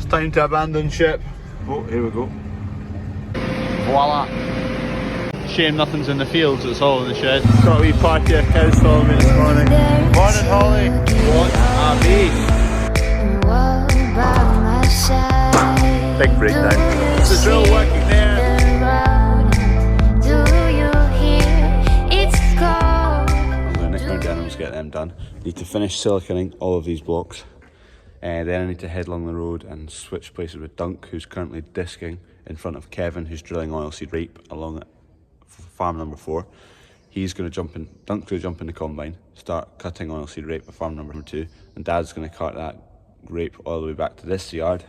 time to abandon ship. Oh, here we go. Voila! Shame nothing's in the fields, it's all in the shed. Got a wee party of cows following me this morning. Morning, Holly! What a beast! Big breakdown. It's the drill working there. I'm going to nick my denims, get them done. Need to finish siliconing all of these blocks. Then I need to head along the road and switch places with Dunk, who's currently disking in front of Kevin, who's drilling oilseed rape along at farm number 4. He's going to jump in, Dunk's going to jump in the combine, start cutting oilseed rape at farm number 2, and Dad's going to cart that rape all the way back to this yard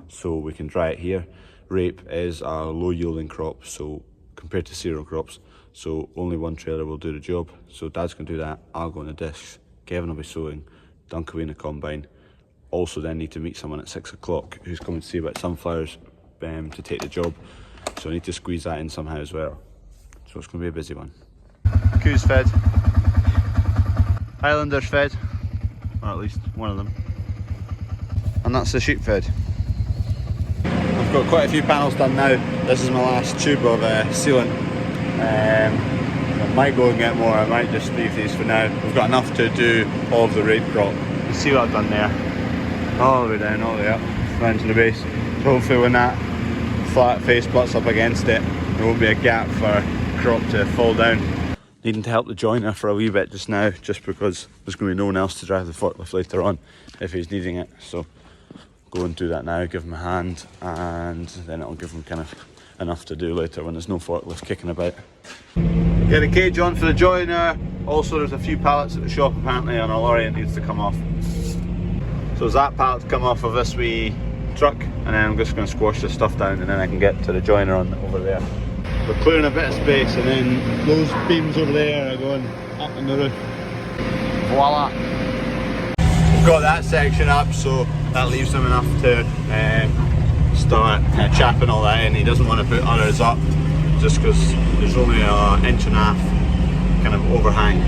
so we can dry it here. Rape is a low yielding crop, so compared to cereal crops, so only one trailer will do the job. So Dad's going to do that, I'll go on the discs, Kevin will be sowing, Dunk will be in the combine. Also then need to meet someone at 6 o'clock who's coming to see about sunflowers to take the job, so I need to squeeze that in somehow as well. So it's going to be a busy one. Coos fed, Highlanders fed, or at least one of them, and that's the sheep fed. I've got quite a few panels done now. This is my last tube of sealant. I might go and get more, I might just leave these for now. We've got enough to do all of the rape crop. You see what I've done there? All the way down, all the way up, down to the base. So hopefully when that flat face butts up against it, there won't be a gap for crop to fall down. Needing to help the joiner for a wee bit just now, just because there's going to be no one else to drive the forklift later on if he's needing it. So go and do that now, give him a hand, and then it'll give him kind of enough to do later when there's no forklift kicking about. Get a cage on for the joiner. Also there's a few pallets at the shop apparently on a lorry that needs to come off. So there's that pallet to come off of this wee truck, and then I'm just going to squash this stuff down and then I can get to the joiner on over there. We're clearing a bit of space, and then those beams over there are going up on the roof. Voila! We've got that section up, so that leaves him enough to start chapping all that in. He doesn't want to put others up just because there's only an inch and a half kind of overhang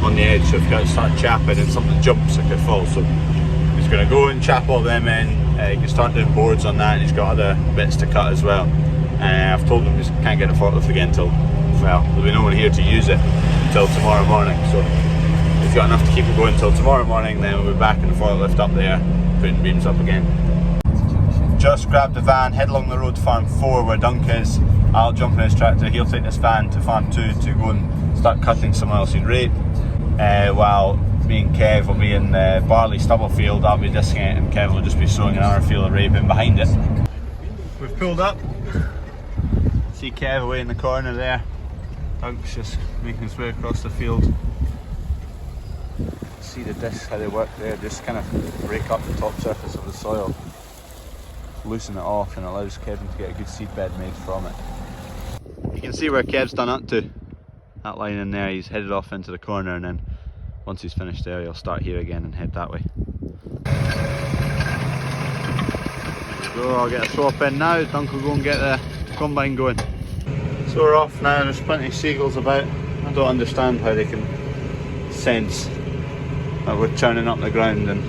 on the edge, so if you got to start chapping and something jumps it could fall. So he's going to go and chap all them in. He can start doing boards on that, and he's got other bits to cut as well. I've told him he can't get a forklift again until, well, there'll be no one here to use it until tomorrow morning. So he's got enough to keep it going until tomorrow morning, then we'll be back in the forklift up there, putting beams up again. Just grabbed the van, head along the road to farm 4 where Dunk is. I'll jump in his tractor, he'll take this van to farm 2 to go and start cutting some oilseed rape, while me and Kev will be in the barley stubble field. I'll be disking it and Kev will just be sowing another field of rape in behind it. We've pulled up. See Kev away in the corner there. Dunk's just making his way across the field. See the discs, how they work there, just kind of break up the top surface of the soil, loosen it off, and allows Kevin to get a good seed bed made from it. You can see where Kev's done up to. That line in there, he's headed off into the corner, and then once he's finished there he'll start here again and head that way. So I'll get a swap in now, Dunk will go and get the combine going. So we're off now, there's plenty of seagulls about. I don't understand how they can sense that we're turning up the ground and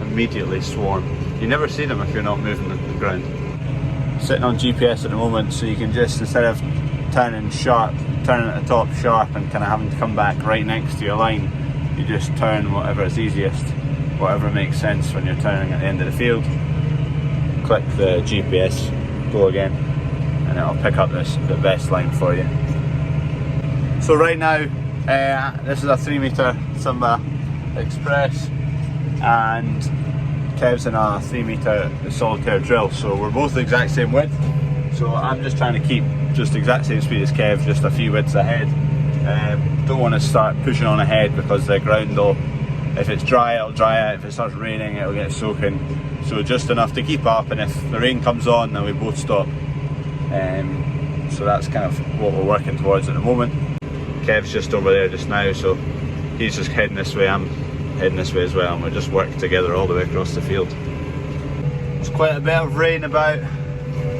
immediately swarm. You never see them if you're not moving the ground. Sitting on GPS at the moment, so you can just, instead of turning sharp, turning at the top sharp and kind of having to come back right next to your line, you just turn whatever is easiest, whatever makes sense when you're turning at the end of the field. Click the GPS, go again, and it'll pick up the best line for you. So right now, this is a 3 metre Simba Express, and Kev's in a 3 metre solitaire drill, so we're both the exact same width. So I'm just trying to keep just the exact same speed as Kev, just a few widths ahead. Don't want to start pushing on ahead because the ground will, if it's dry it'll dry out, if it starts raining it'll get soaking. So just enough to keep up, and if the rain comes on then we both stop. So that's kind of what we're working towards at the moment. Kev's just over there just now, so he's just heading this way, I'm heading this way as well, and we're just working together all the way across the field. There's quite a bit of rain about.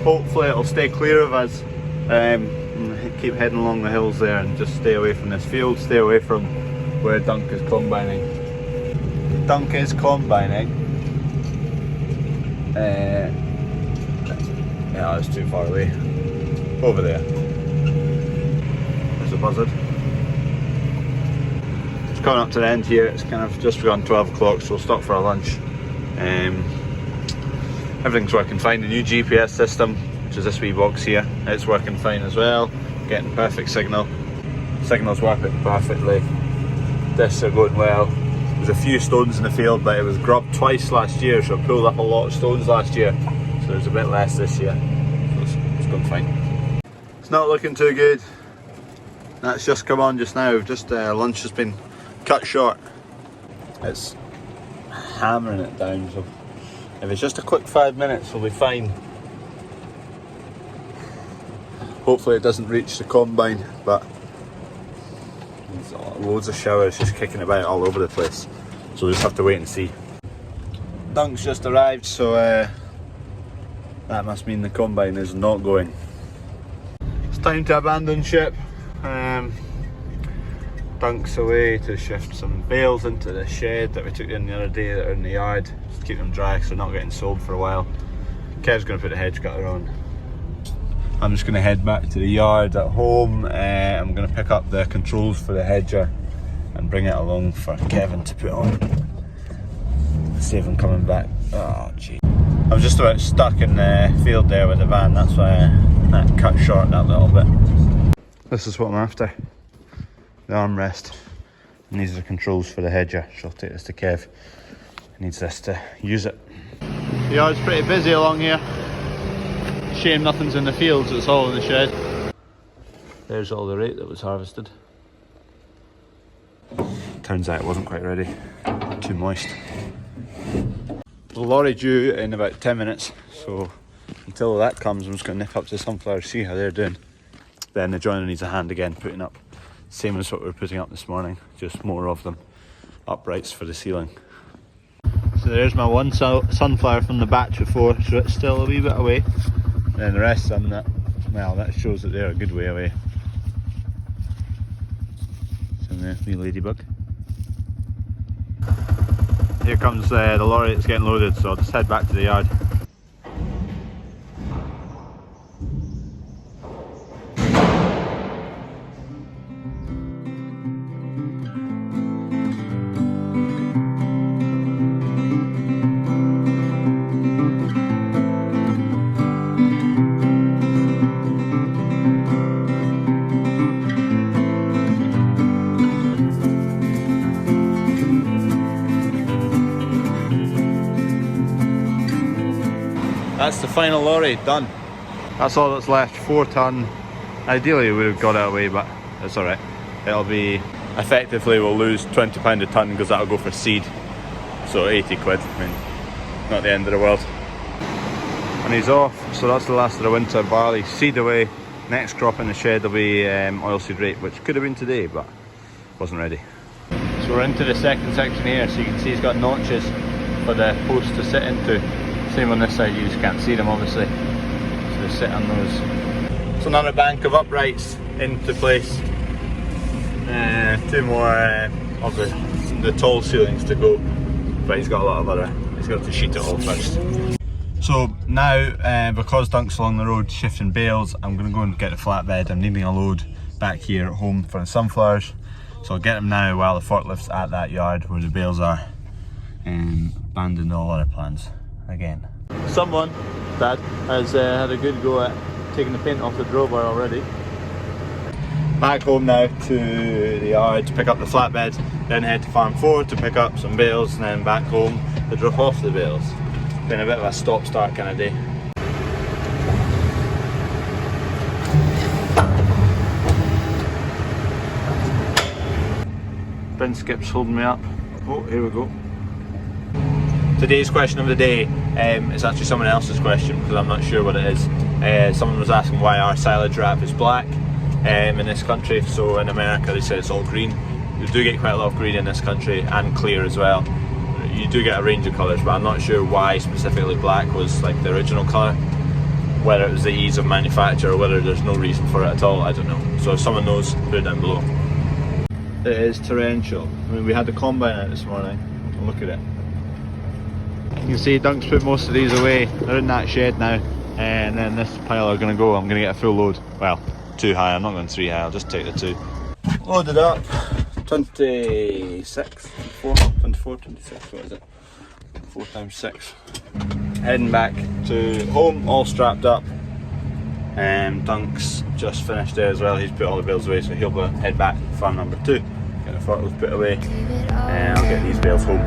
Hopefully it'll stay clear of us. Keep heading along the hills there and just stay away from this field, stay away from where Dunk is combining. Dunk is combining Yeah, it's too far away. Over there. There's a buzzard. It's coming up to the end here. It's kind of just gone 12 o'clock, so we'll stop for our lunch. Everything's working fine. The new GPS system, which is this wee box here, it's working fine as well. Getting perfect signal. Signal's working perfectly. Discs are going well. There's a few stones in the field, but it was grubbed twice last year, so it pulled up a lot of stones last year. So there's a bit less this year. So it's going fine. It's not looking too good. That's just come on just now. Just lunch has been cut short. It's hammering it down, so if it's just a quick 5 minutes we'll be fine. Hopefully it doesn't reach the combine, but there's loads of showers just kicking about all over the place, so we'll just have to wait and see. Dunk's just arrived, so that must mean the combine is not going. It's time to abandon ship. Dunk's away to shift some bales into the shed that we took in the other day that are in the yard, just to keep them dry so they're not getting sold for a while. Kev's going to put the hedge cutter on. I'm just going to head back to the yard at home. I'm going to pick up the controls for the hedger and bring it along for Kevin to put on. Save him coming back. Oh gee. I was just about stuck in the field there with the van, that's why that cut short that little bit. This is what I'm after. The armrest. And these are the controls for the hedger. So I'll take this to Kev. He needs this to use it. The yard's pretty busy along here. Shame nothing's in the fields, it's all in the shed. There's all the rape that was harvested. Turns out it wasn't quite ready. Too moist. The lorry due in about 10 minutes, so until that comes I'm just going to nip up to the sunflowers, see how they're doing. Then the joiner needs a hand again putting up. Same as what we were putting up this morning, just more of them. Uprights for the ceiling. So there's my one sunflower from the batch before, so it's still a wee bit away. And the rest of them, well, that shows that they're a good way away. So there's the ladybug. Here comes the lorry that's getting loaded, so I'll just head back to the yard. That's the final lorry done. That's all that's left, 4 tonne. Ideally we would have got it away, but it's alright. It'll be, effectively we'll lose £20 a tonne because that'll go for seed. So 80 quid, I mean, not the end of the world. And he's off, so that's the last of the winter barley. Seed away, next crop in the shed will be oilseed rape, which could have been today, but wasn't ready. So we're into the second section here, so you can see he's got notches for the post to sit into. Same on this side, you just can't see them obviously, so they sit on those. So another bank of uprights into place. 2 more of the tall ceilings to go, but he's got a lot of other, he's got to sheet it all first. So now, because Dunk's along the road shifting bales, I'm going to go and get a flatbed. I'm needing a load back here at home for the sunflowers, so I'll get them now while the forklift's at that yard where the bales are, and abandon all other plans again. Someone, Dad, has had a good go at taking the paint off the drawbar already. Back home now to the yard to pick up the flatbed, then head to farm 4 to pick up some bales, and then back home to drop off the bales. Been a bit of a stop-start kind of day. Bin skip's holding me up. Oh, here we go. Today's question of the day is actually someone else's question because I'm not sure what it is. Someone was asking why our silage wrap is black in this country. So in America they say it's all green. You do get quite a lot of green in this country, and clear as well. You do get a range of colours, but I'm not sure why specifically black was like the original colour. Whether it was the ease of manufacture or whether there's no reason for it at all, I don't know. So if someone knows, put it down below. It is torrential. I mean, we had the combine out this morning. Look at it. You can see Dunk's put most of these away. They're in that shed now. and then this pile are going to go. I'm going to get a full load. Well, 2 high, I'm not going 3 high, I'll just take the 2. Loaded up, 26, 24, 26, what is it? 4 times 6. Heading back to home, all strapped up. Dunk's just finished there as well, he's put all the bales away, so he'll go head back to farm number 2. Get the forklift put away, and I'll get these bales home.